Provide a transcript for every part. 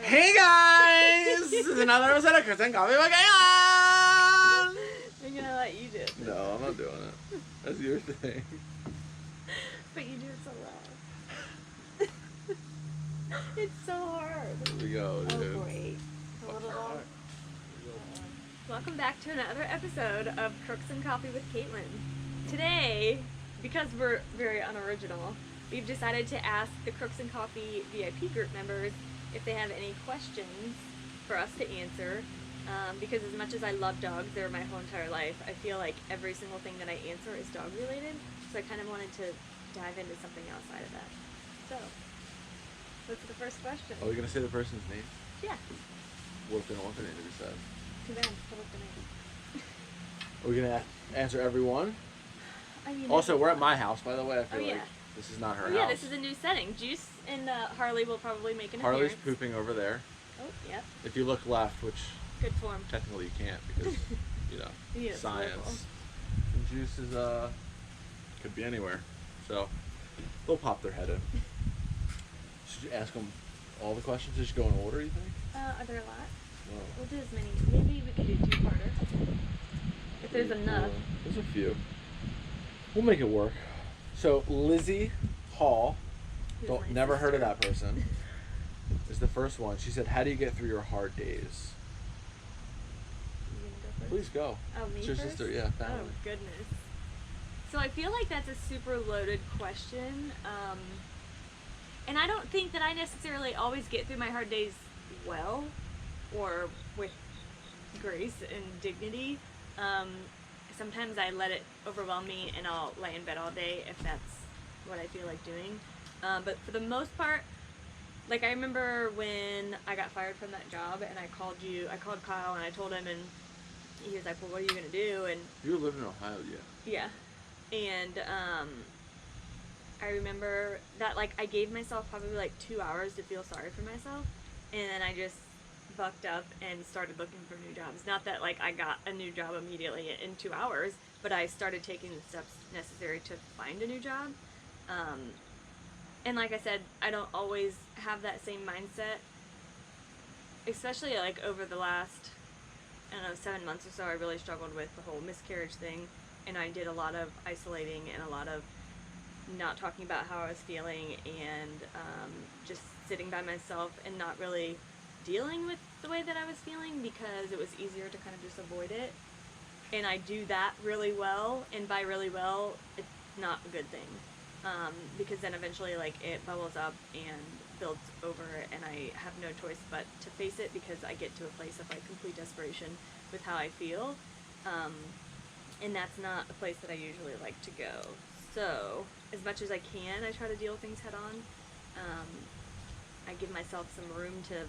Hey guys! This is another episode of Crooks Coffee with Katelyn! I'm gonna let you do it. No, I'm not doing it. That's your thing. But you do it so well. It's so hard. Here we go, dude. Oh, great. A little long. Welcome back to another episode of Crooks and Coffee with Katelyn. Today, because we're very unoriginal, we've decided to ask the Crooks and Coffee VIP group members if they have any questions for us to answer. Because as much as I love dogs, they're my whole entire life, I feel like every single thing that I answer is dog related. So I kind of wanted to dive into something outside of that. So, what's the first question? Are we going to say the person's name? Yeah. What if they don't want their name to be said? Too bad. What was the name? Are we going to answer everyone? I mean, Also, we're at my house, by the way. I feel yeah. like this is not her Oh, house. yeah, this is a new setting. Juice and Harley will probably make an Harley's appearance. pooping over there. Oh, yeah. If you look left, which Good form. technically you can't because, you know, Yeah, it's science. local. And Juice is, could be anywhere. So, they'll pop their head in. Should you ask them all the questions? Should you go in order, you think? Are there a lot? No. We'll do as many. Maybe we could do two-parter. If there's enough. There's a few. We'll make it work. So, Lizzie Hall, Who's my never heard of sister. that person, is the first one. She said, how do you get through your hard days? You gonna go first? Please go. Oh, me It's your first? sister, yeah, family. Oh, goodness. So I feel like that's a super loaded question. And I don't think that I necessarily always get through my hard days well or with grace and dignity. Sometimes I let it overwhelm me and I'll lay in bed all day if that's what I feel like doing. But for the most part, like I remember when I got fired from that job and I called Kyle and I told him, and he was like, well, what are you going to do? And You were living in Ohio, yeah. yeah. And I remember that, like, I gave myself probably like 2 hours to feel sorry for myself, and then I just bucked up and started looking for new jobs. Not that, like, I got a new job immediately in 2 hours, but I started taking the steps necessary to find a new job. And like I said, I don't always have that same mindset, especially like over the last, I don't know, 7 months or so. I really struggled with the whole miscarriage thing, and I did a lot of isolating and a lot of not talking about how I was feeling, and just sitting by myself and not really dealing with the way that I was feeling because it was easier to kind of just avoid it. And I do that really well, and by really well, it's not a good thing. Because then eventually, like, it bubbles up and builds over, and I have no choice but to face it because I get to a place of, like, complete desperation with how I feel. And that's not a place that I usually like to go. So, as much as I can, I try to deal with things head on. I give myself some room to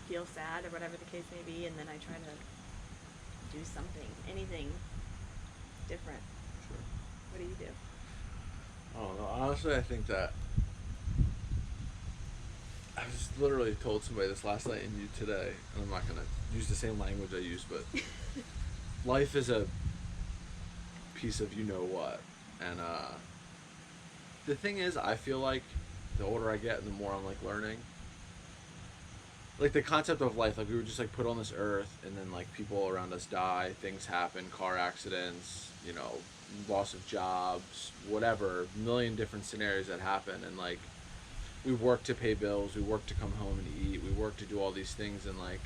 feel sad or whatever the case may be, and then I try to do something, anything different. Sure. What do you do? I don't know. Honestly, I think that I was literally told somebody this last night and you today, and I'm not going to use the same language I use, but life is a piece of you-know-what. And the thing is, I feel like the older I get, the more I'm, like, learning. Like, the concept of life, like, we were just, like, put on this earth, and then, like, people around us die, things happen, car accidents, you know, loss of jobs, whatever, a million different scenarios that happen, and, like, we work to pay bills, we work to come home and eat, we work to do all these things, and, like,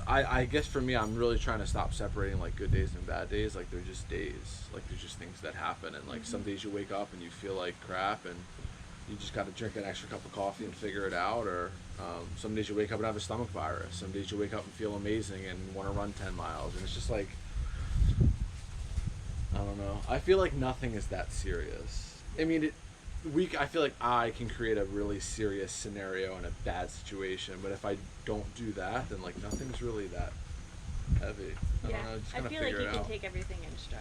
I guess for me, I'm really trying to stop separating, like, good days and bad days. Like, they're just days. Like, there's just things that happen, and, like, some days you wake up and you feel like crap, and you just got to drink an extra cup of coffee and figure it out. Or some days you wake up and have a stomach virus. Some days you wake up and feel amazing and want to run 10 miles. And it's just like, I don't know. I feel like nothing is that serious. I mean, I feel like I can create a really serious scenario in a bad situation, but if I don't do that, then, like, nothing's really that heavy. I don't know, just I kinda feel like figure you it can out. take everything in stride.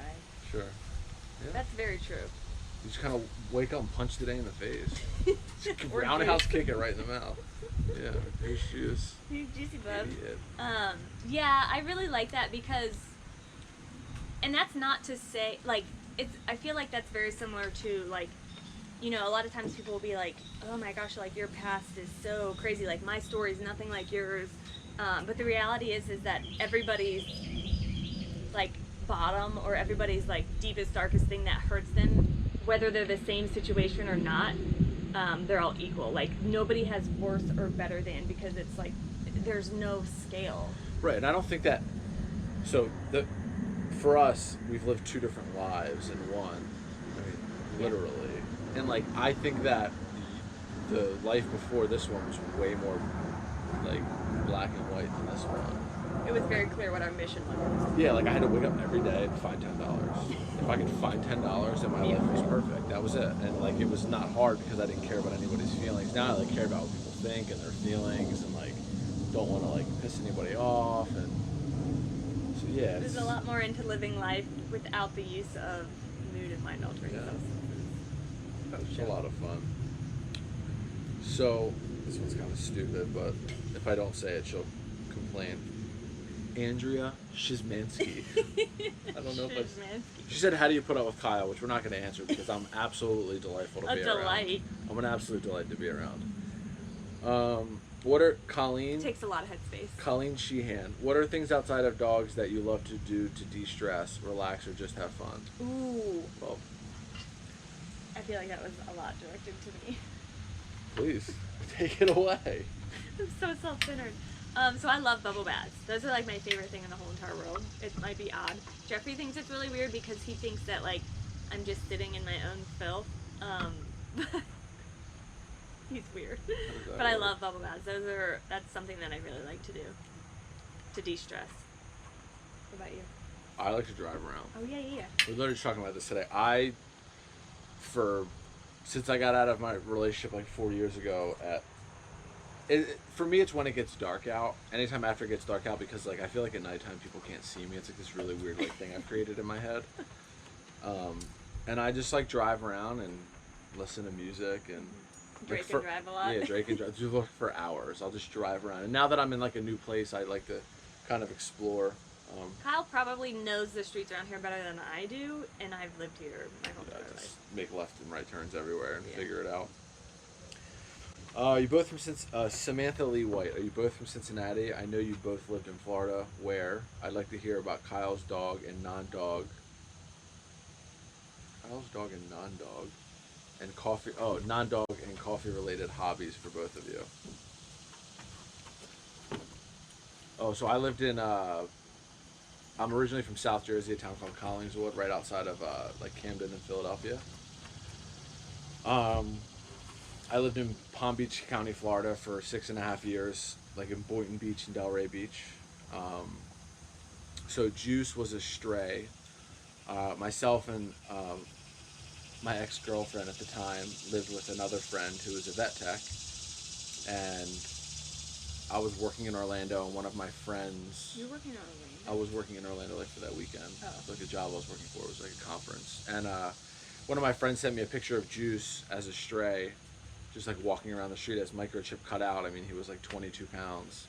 Sure. Yeah. That's very true. You just kind of wake up and punch the day in the face. Or Roundhouse juice. kick it right in the mouth. Yeah, here's juice. You juicy bub. Idiot. Yeah, I really like that because, and that's not to say, like, it's, I feel like that's very similar to, like, you know, a lot of times people will be like, oh my gosh, like your past is so crazy, like my story is nothing like yours. But the reality is that everybody's like bottom, or everybody's like deepest, darkest thing that hurts them, whether they're the same situation or not, they're all equal. Like nobody has worse or better than, because it's like there's no scale. Right, and I don't think that. So for us, we've lived two different lives in one. I mean, literally, and like I think that the life before this one was way more like black and white than this one. It was very clear what our mission was. Yeah, like I had to wake up every day and find $10. If I could find $10, then my life was perfect. That was it. And like it was not hard because I didn't care about anybody's feelings. Now I like care about what people think and their feelings, and like don't want to like piss anybody off. And so yeah, There's a lot more into living life without the use of mood and mind altering substances. it's a lot of fun. So this one's kind of stupid, but if I don't say it, she'll complain. Andrea Shizmansky. I don't know if she said, how do you put up with Kyle? Which we're not going to answer because I'm absolutely delightful to be around. A delight. I'm an absolute delight to be around. What are Colleen? Takes a lot of headspace. Colleen Sheehan. What are things outside of dogs that you love to do to de-stress, relax, or just have fun? Ooh. Well, I feel like that was a lot directed to me. Please take it away. I'm so self-centered. So I love bubble baths. Those are like my favorite thing in the whole entire world. It might be odd. Jeffrey thinks it's really weird because he thinks that like I'm just sitting in my own filth. He's weird. But I love bubble baths. That's something that I really like to do to de-stress. What about you? I like to drive around. Oh yeah. We're literally talking about this today. Since I got out of my relationship like 4 years ago, for me it's when it gets dark out. Anytime after it gets dark out, because like I feel like at nighttime people can't see me. It's like this really weird like thing I've created in my head. And I just like drive around and listen to music and Drake and drive a lot. Yeah, Drake and drive. Just for hours. I'll just drive around. And now that I'm in like a new place, I like to kind of explore. Kyle probably knows the streets around here better than I do, and I've lived here my whole entire life. Make left and right turns everywhere and figure it out. You both from Samantha Lee White. Are you both from Cincinnati? I know you both lived in Florida. Where? I'd like to hear about Kyle's dog and non-dog. Kyle's dog and non-dog. And coffee. Oh, non-dog and coffee-related hobbies for both of you. Oh, so I lived in. I'm originally from South Jersey, a town called Collingswood, right outside of like Camden in Philadelphia. I lived in Palm Beach County, Florida for 6.5 years, like in Boynton Beach and Delray Beach. So Juice was a stray. Myself and my ex-girlfriend at the time lived with another friend who was a vet tech, and I was working in Orlando, and one of my friends... You were working in Orlando? I was working in Orlando like for that weekend. Oh. Like the job I was working for was like a conference. And one of my friends sent me a picture of Juice as a stray, just like walking around the street as microchip cut out. I mean, he was like 22 pounds,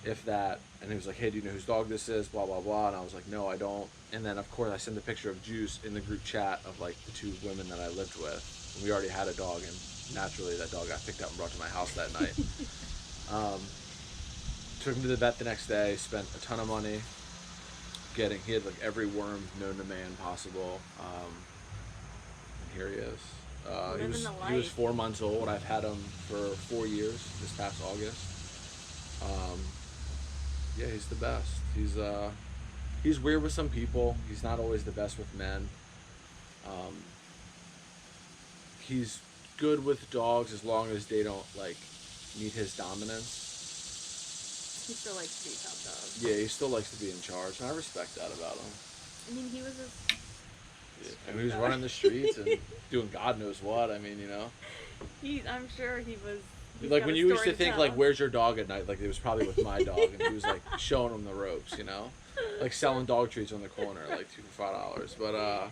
if that. And he was like, hey, do you know whose dog this is? Blah, blah, blah. And I was like, no, I don't. And then, of course, I sent a picture of Juice in the group chat of like the two women that I lived with. And we already had a dog, and naturally that dog got picked up and brought to my house that night. Took him to the vet the next day, spent a ton of money he had like every worm known to man possible. And here he is. He was 4 months old. I've had him for 4 years this past August. Yeah, he's the best. He's weird with some people. He's not always the best with men. He's good with dogs as long as they don't like need his dominance. He still likes to be top dog. Yeah, he still likes to be in charge, and I respect that about him. I mean, he was he was running the streets and doing God knows what. I mean, you know. I'm sure he was. Like when you used to think like, "Where's your dog at night?" Like it was probably with my dog, and he was like showing him the ropes, you know, like selling dog treats on the corner, like $2 for $5. But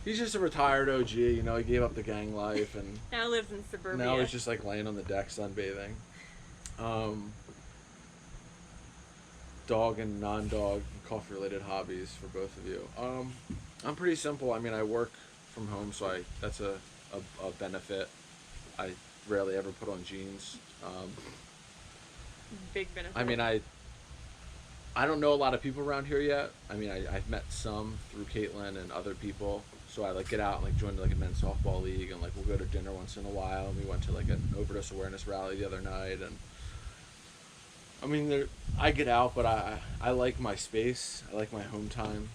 he's just a retired OG, you know. He gave up the gang life and now lives in suburbia. Now he's just like laying on the deck sunbathing. Dog and non-dog coffee-related hobbies for both of you. I'm pretty simple. I mean, I work from home, so that's a a benefit. I rarely ever put on jeans. Big benefit. I mean, I don't know a lot of people around here yet. I mean, I've met some through Katelyn and other people. So I like get out and like join like a men's softball league, and like we'll go to dinner once in a while. And we went to like an overdose awareness rally the other night, and I mean, I get out, but I like my space. I like my home time.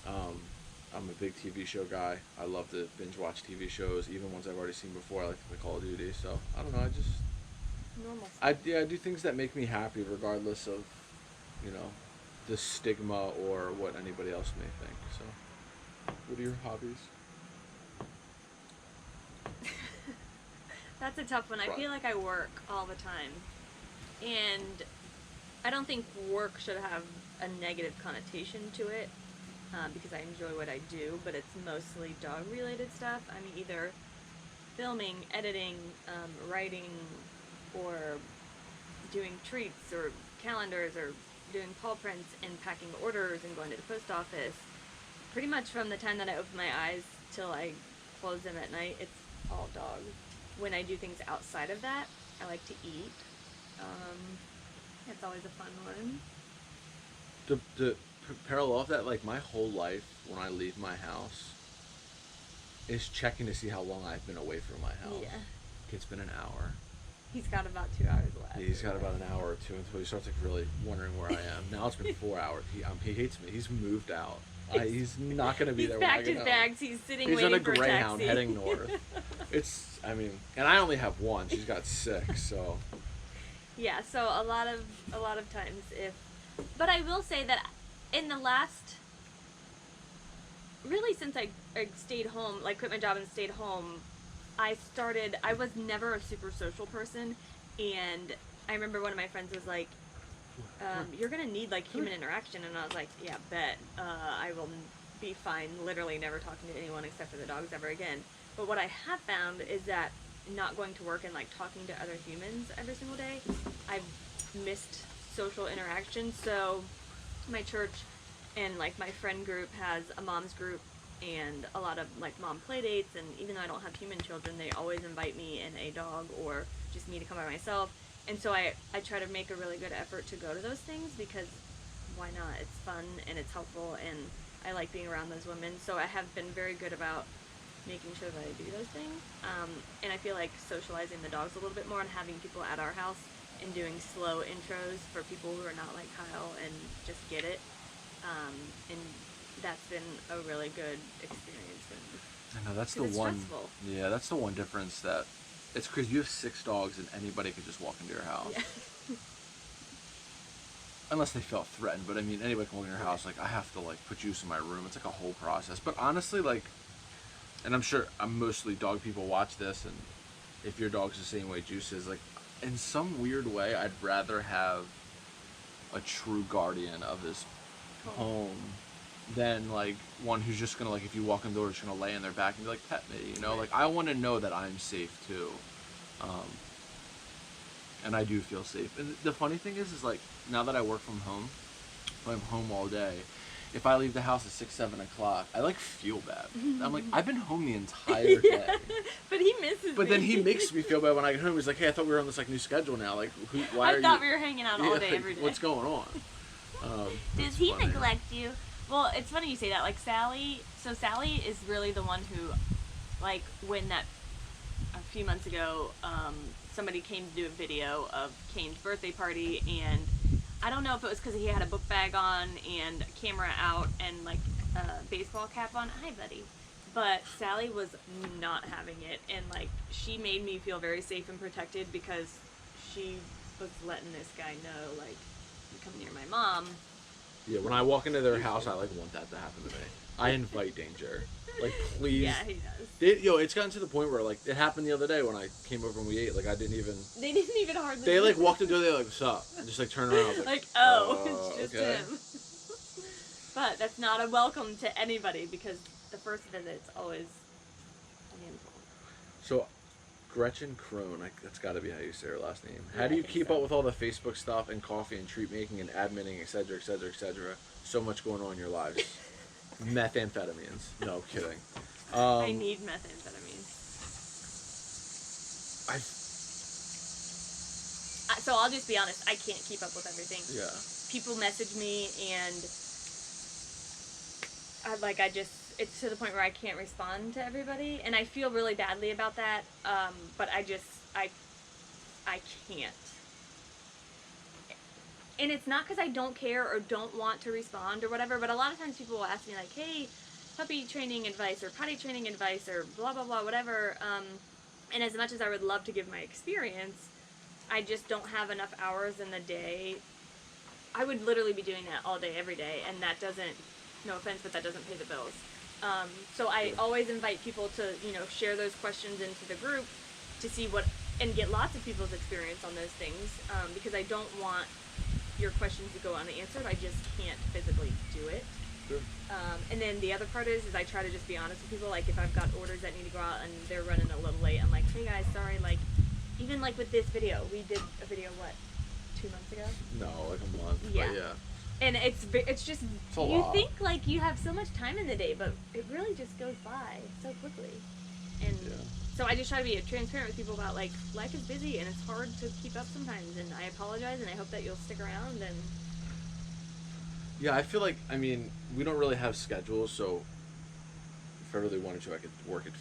I'm a big TV show guy. I love to binge watch TV shows, even ones I've already seen before. I like to play Call of Duty. So I don't know. Normal. I do things that make me happy, regardless of, you know, the stigma or what anybody else may think. So, what are your hobbies? That's a tough one. I feel like I work all the time, and I don't think work should have a negative connotation to it, because I enjoy what I do, but it's mostly dog-related stuff. I mean, either filming, editing, writing, or doing treats, or calendars, or doing paw prints, and packing orders, and going to the post office. Pretty much from the time that I open my eyes till I close them at night, it's all dog. When I do things outside of that, I like to eat. It's always a fun one. The parallel of that, like my whole life when I leave my house is checking to see how long I've been away from my house. Yeah. It's been an hour. He's got about 2 hours left. Yeah, he's got about an hour or two until he starts like really wondering where I am. Now it's been 4 hours. He hates me. He's moved out. He's not going to be there when I get home. He's packed his bags. He's sitting He's waiting on a for Greyhound a taxi. heading north. I mean, and I only have one. She's got 6, so. Yeah, so a lot of times but I will say that in the last, really since I stayed home, like quit my job and stayed home, I was never a super social person, and I remember one of my friends was like, you're gonna need like human interaction, and I was like, yeah, bet, I will be fine literally never talking to anyone except for the dogs ever again. But what I have found is that not going to work and like talking to other humans every single day, I've missed social interaction. So my church and like my friend group has a mom's group and a lot of like mom play dates, and even though I don't have human children, they always invite me and a dog or just me to come by myself. And so I try to make a really good effort to go to those things, because why not? It's fun and it's helpful, and I like being around those women. So I have been very good about making sure that I do those things. And I feel like socializing the dogs a little bit more and having people at our house and doing slow intros for people who are not like Kyle and just get it. And that's been a really good experience for me. I know, that's the it's one. stressful. Yeah, that's the one difference that it's because you have 6 dogs and anybody could just walk into your house. Yeah. Unless they felt threatened, but I mean, anybody can walk in your house. Like, I have to like put juice in my room. It's like a whole process. But honestly, like, and I'm sure mostly dog people watch this, and if your dog's the same way Juice is, like, in some weird way, I'd rather have a true guardian of his home than like one who's just gonna, like, if you walk in the door, just gonna lay in their back and be like, pet me, you know? Like, I want to know that I'm safe too, and I do feel safe. And the funny thing is like, now that I work from home, I'm home all day. If I leave the house at 6, 7 o'clock, I like feel bad. I'm like, I've been home the entire day. But he misses But me. then he makes me feel bad when I get home. He's like, hey, I thought we were on this like new schedule now. Like, why are you? I thought we were hanging out all day, like, every day. What's going on? Does he neglect you? Well, it's funny you say that. Like Sally, so Sally is really the one who, like, when that a few months ago, somebody came to do a video of Kane's birthday party, and I don't know if it was because he had a book bag on and a camera out and like a baseball cap on. Hi, buddy. But Sally was not having it, and like she made me feel very safe and protected, because she was letting this guy know, like, you come near my mom. Yeah, when I walk into their house, I like want that to happen to me. I invite danger. Like, please. Yeah, he does. It's gotten to the point where, like, it happened the other day when I came over and we ate. Like, I didn't even. They didn't even hardly. They like walked into the door. They like, what's up? And just like turn around. I was like, oh, it's just okay. him. But that's not a welcome to anybody, because the first visit's always a handful. So, Gretchen Crone, that's got to be how you say her last name. Yeah, How do I you think keep so. up with all the Facebook stuff and coffee and treat making and adminning, etc., etc., etc.? So much going on in your lives. Methamphetamines. No, kidding. I need methamphetamine. So I'll just be honest, I can't keep up with everything. Yeah. People message me and it's to the point where I can't respond to everybody, and I feel really badly about that. But I can't. And it's not because I don't care or don't want to respond or whatever, but a lot of times people will ask me like, hey, puppy training advice or potty training advice or blah, blah, blah, whatever. And as much as I would love to give my experience, I just don't have enough hours in the day. I would literally be doing that all day, every day, and that doesn't, no offense, but that doesn't pay the bills. So I always invite people to, share those questions into the group to see and get lots of people's experience on those things, because I don't want your questions to go unanswered. I just can't physically do it. Sure. And then the other part is I try to just be honest with people. Like if I've got orders that need to go out and they're running a little late, I'm like, hey guys, sorry. Like even like with this video, we did a video 2 months ago? No, like a month. Yeah. But yeah. And it's just a you lot. think like you have so much time in the day, but it really just goes by so quickly. And so I just try to be transparent with people about like life is busy and it's hard to keep up sometimes, and I apologize, and I hope that you'll stick around. And yeah, I feel like, we don't really have schedules, so if I really wanted to, I could work at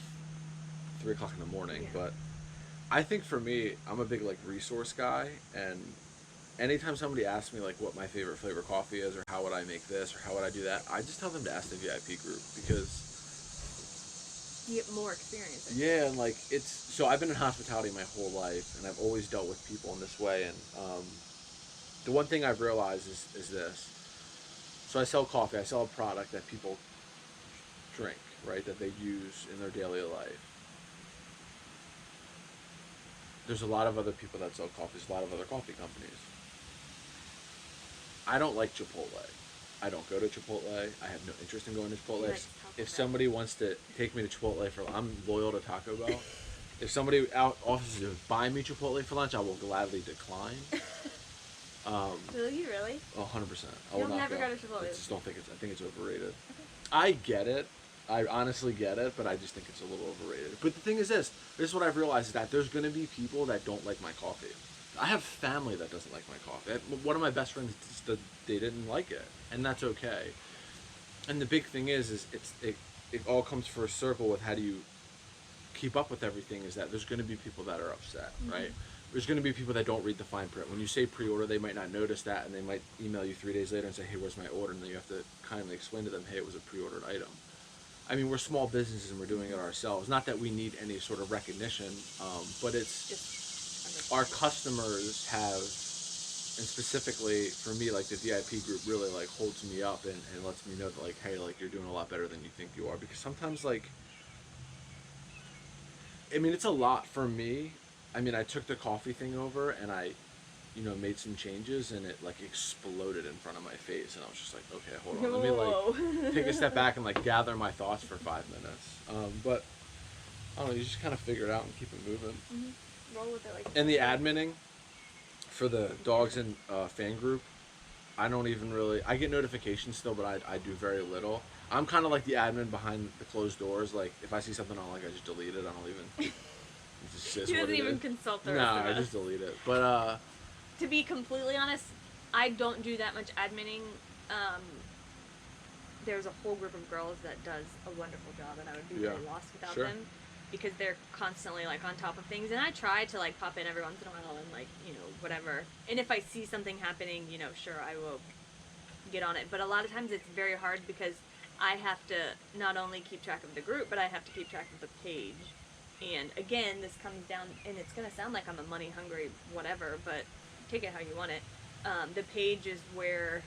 3 o'clock in the morning. Yeah. But I think for me, I'm a big like resource guy, and anytime somebody asks me like what my favorite flavor coffee is, or how would I make this, or how would I do that, I just tell them to ask the VIP group, because you get more experience. yeah, and like so I've been in hospitality my whole life, and I've always dealt with people in this way, and the one thing I've realized is this. So I sell coffee. I sell a product that people drink, right, that they use in their daily life. There's a lot of other people that sell coffee. There's a lot of other coffee companies. I don't like Chipotle. I don't go to Chipotle. I have no interest in going to Chipotle. If somebody wants to take me to Chipotle I'm loyal to Taco Bell. If somebody offers to buy me Chipotle for lunch, I will gladly decline. Will you really? 100%. I will You'll not never go to Chipotle. I just don't think I think it's overrated. Okay. I get it. I honestly get it, but I just think it's a little overrated. But the thing is this is what I've realized, is that there's going to be people that don't like my coffee. I have family that doesn't like my coffee. One of my best friends, they didn't like it, and that's okay. And the big thing is it all comes for a circle with how do you keep up with everything, is that there's going to be people that are upset, right? There's going to be people that don't read the fine print. When you say pre-order, they might not notice that, and they might email you 3 days later and say, hey, where's my order? And then you have to kindly explain to them, hey, it was a pre-ordered item. We're small businesses and we're doing it ourselves. Not that we need any sort of recognition, but it's just our customers have, and specifically for me, like the VIP group really like holds me up and lets me know that like, hey, like you're doing a lot better than you think you are. Because sometimes like, it's a lot for me. I took the coffee thing over and I, made some changes, and it like exploded in front of my face, and I was just like, okay, hold on, let me like take a step back and like gather my thoughts for 5 minutes. But I don't know, you just kind of figure it out and keep it moving. Roll with it like. And the adminning for the dogs and fan group, I don't even really. I get notifications still, but I do very little. I'm kind of like the admin behind the closed doors. Like if I see something I don't like, I just delete it. I don't even. He doesn't even consult the rest of us. No, I just delete it. But to be completely honest, I don't do that much adminning. There's a whole group of girls that does a wonderful job, and I would be really lost without them, because they're constantly like on top of things. And I try to like pop in every once in a while and like whatever. And if I see something happening, sure, I will get on it. But a lot of times it's very hard because I have to not only keep track of the group, but I have to keep track of the page. And again, this comes down, and it's gonna sound like I'm a money hungry whatever, but take it how you want it. The page is where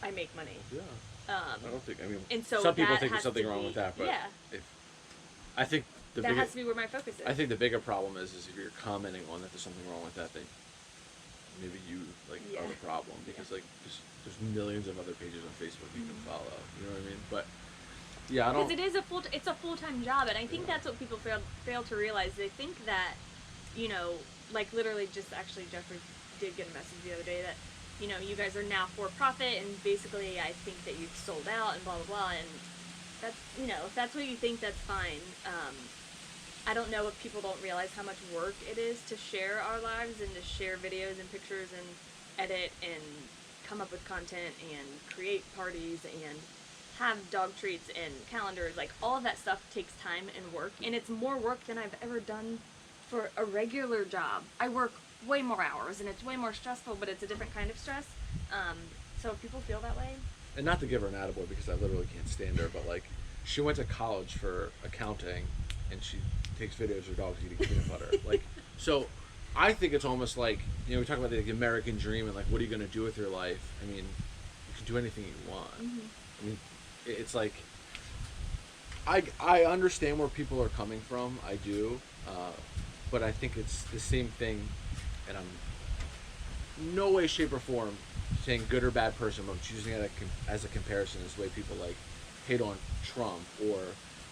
I make money. Yeah. I don't think. And so some people think there's something wrong with that, but yeah, I think that has to be where my focus is. I think the bigger problem is if you're commenting on that there's something wrong with that, then maybe you are the problem, because like there's millions of other pages on Facebook you can follow. You know what I mean? But yeah, I don't. Because it's a full-time job, and I think that's what people fail to realize. They think that, like literally just actually Jeffrey did get a message the other day that, you guys are now for profit, and basically I think that you've sold out and blah blah blah. And That's, if that's what you think, that's fine. I don't know if people don't realize how much work it is to share our lives and to share videos and pictures and edit and come up with content and create parties and have dog treats and calendars. Like, all of that stuff takes time and work, and it's more work than I've ever done for a regular job. I work way more hours and it's way more stressful, but it's a different kind of stress. So if people feel that way, And not to give her an attaboy because I literally can't stand her, but like, she went to college for accounting, and she takes videos of her dogs eating peanut butter. Like, so I think it's almost like, we talk about the American dream and like, what are you going to do with your life? I mean, you can do anything you want. I mean, it's like, I understand where people are coming from. I do, but I think it's the same thing, and I'm no way, shape, or form saying good or bad person, but I'm choosing it as a comparison. Is the way people like hate on Trump or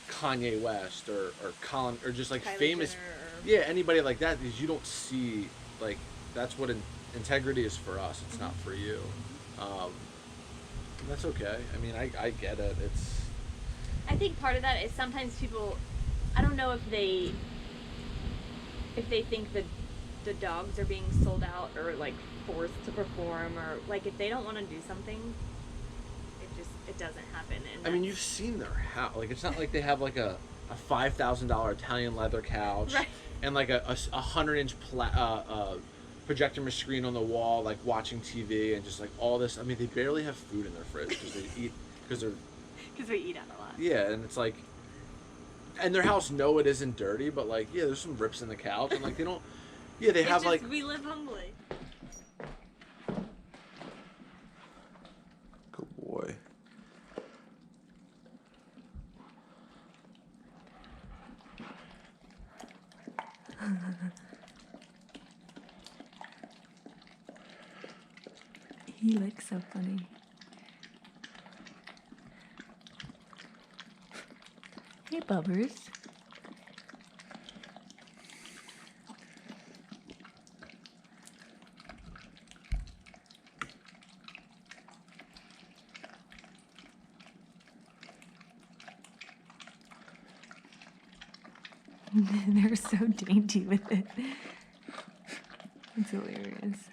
Kanye West or Colin or just like Kylie famous, Jenner anybody like that, because you don't see, like, that's what integrity is for us. It's not for you. And that's okay. I mean, I get it. I think part of that is sometimes people, I don't know if they think that the dogs are being sold out or like forced to perform, or like if they don't want to do something, it doesn't happen. And I mean, you've seen their house. Like, it's not like they have like a $5,000 Italian leather couch, right, and like a 100-inch projector screen on the wall, like watching TV and just like all this. I mean, they barely have food in their fridge because we eat out a lot. Yeah, and it's like, and their house, no, it isn't dirty, but like, there's some rips in the couch, and like they don't. Yeah, they have like. We live humbly. Good boy. He looks so funny. Hey, Bubbers. They're so dainty with it. It's hilarious.